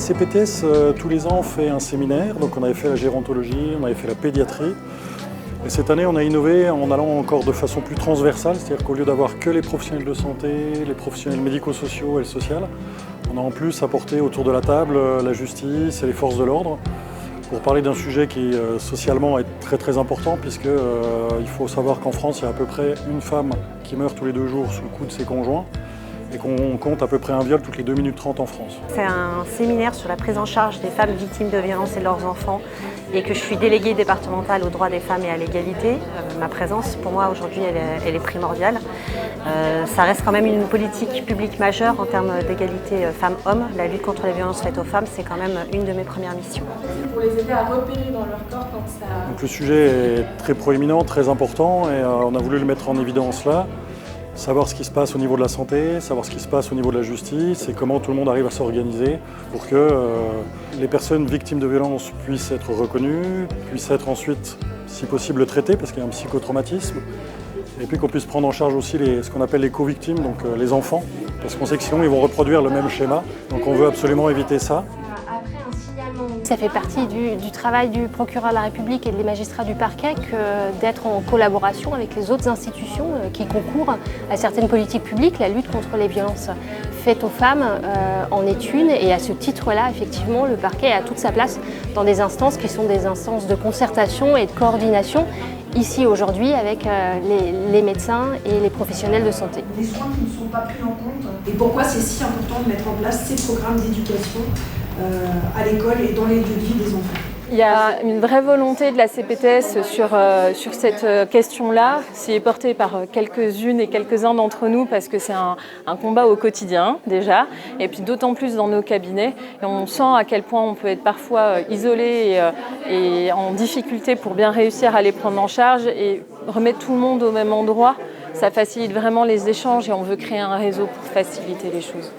CPTS, tous les ans, fait un séminaire. Donc on avait fait la gérontologie, on avait fait la pédiatrie. Et cette année, on a innové en allant encore de façon plus transversale, c'est-à-dire qu'au lieu d'avoir que les professionnels de santé, les professionnels médico-sociaux et le social, on a en plus apporté autour de la table la justice et les forces de l'ordre pour parler d'un sujet qui socialement est très très important, puisqu'il faut savoir qu'en France, il y a à peu près une femme qui meurt tous les 2 jours sous le coup de ses conjoints, et qu'on compte à peu près un viol toutes les 2 minutes 30 en France. C'est un séminaire sur la prise en charge des femmes victimes de violences et de leurs enfants, et que je suis déléguée départementale aux droits des femmes et à l'égalité. Ma présence, pour moi, aujourd'hui, elle est primordiale. Ça reste quand même une politique publique majeure en termes d'égalité femmes-hommes. La lutte contre les violences faites aux femmes, c'est quand même une de mes premières missions. Pour les aider à repérer dans leur corps quand ça... Donc le sujet est très proéminent, très important, et on a voulu le mettre en évidence là. Savoir ce qui se passe au niveau de la santé, savoir ce qui se passe au niveau de la justice et comment tout le monde arrive à s'organiser pour que les personnes victimes de violences puissent être reconnues, puissent être ensuite, si possible, traitées parce qu'il y a un psychotraumatisme, et puis qu'on puisse prendre en charge aussi ce qu'on appelle les co-victimes, donc les enfants, parce qu'on sait que sinon ils vont reproduire le même schéma, donc on veut absolument éviter ça. Ça fait partie du travail du procureur de la République et des magistrats du parquet d'être en collaboration avec les autres institutions qui concourent à certaines politiques publiques. La lutte contre les violences faites aux femmes en est une, et à ce titre-là, effectivement, le parquet a toute sa place dans des instances qui sont des instances de concertation et de coordination, ici aujourd'hui avec les médecins et les professionnels de santé. Des soins qui ne sont pas pris en compte, et pourquoi c'est si important de mettre en place ces programmes d'éducation à l'école et dans les lieux de vie des enfants. Il y a une vraie volonté de la CPTS sur cette question-là. C'est porté par quelques-unes et quelques-uns d'entre nous parce que c'est un combat au quotidien déjà, et puis d'autant plus dans nos cabinets. Et on sent à quel point on peut être parfois isolé et en difficulté pour bien réussir à les prendre en charge et remettre tout le monde au même endroit. Ça facilite vraiment les échanges et on veut créer un réseau pour faciliter les choses.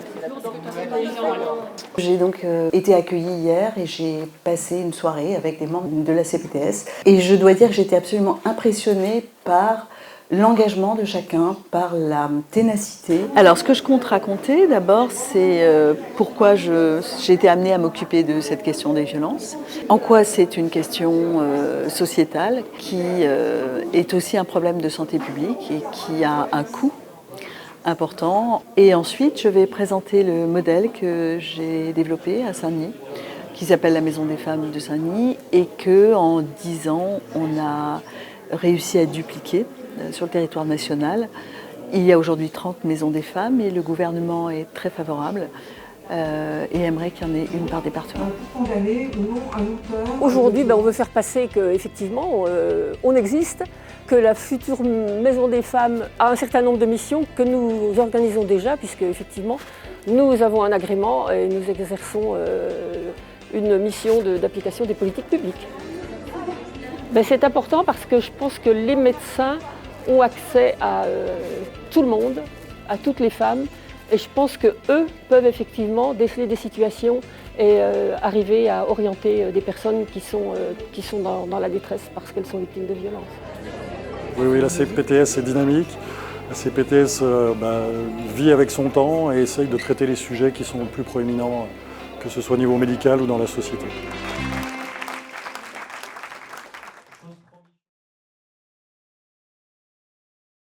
J'ai donc été accueillie hier et j'ai passé une soirée avec des membres de la CPTS. Et je dois dire que j'étais absolument impressionnée par l'engagement de chacun, par la ténacité. Alors ce que je compte raconter d'abord, c'est pourquoi j'ai été amenée à m'occuper de cette question des violences. En quoi c'est une question sociétale qui est aussi un problème de santé publique et qui a un coût important. Et ensuite, je vais présenter le modèle que j'ai développé à Saint-Denis, qui s'appelle la Maison des femmes de Saint-Denis, et qu'en 10 ans, on a réussi à dupliquer sur le territoire national. Il y a aujourd'hui 30 maisons des femmes et le gouvernement est très favorable et aimerait qu'il y en ait une par département. Aujourd'hui, on veut faire passer qu'effectivement, on existe, que la future Maison des femmes a un certain nombre de missions que nous organisons déjà, puisque effectivement, nous avons un agrément et nous exerçons une mission d'application des politiques publiques. C'est important parce que je pense que les médecins ont accès à tout le monde, à toutes les femmes, et je pense qu'eux peuvent effectivement déceler des situations et arriver à orienter des personnes qui sont dans la détresse parce qu'elles sont victimes de violences. Oui, la CPTS est dynamique. La CPTS vit avec son temps et essaye de traiter les sujets qui sont plus proéminents, que ce soit au niveau médical ou dans la société.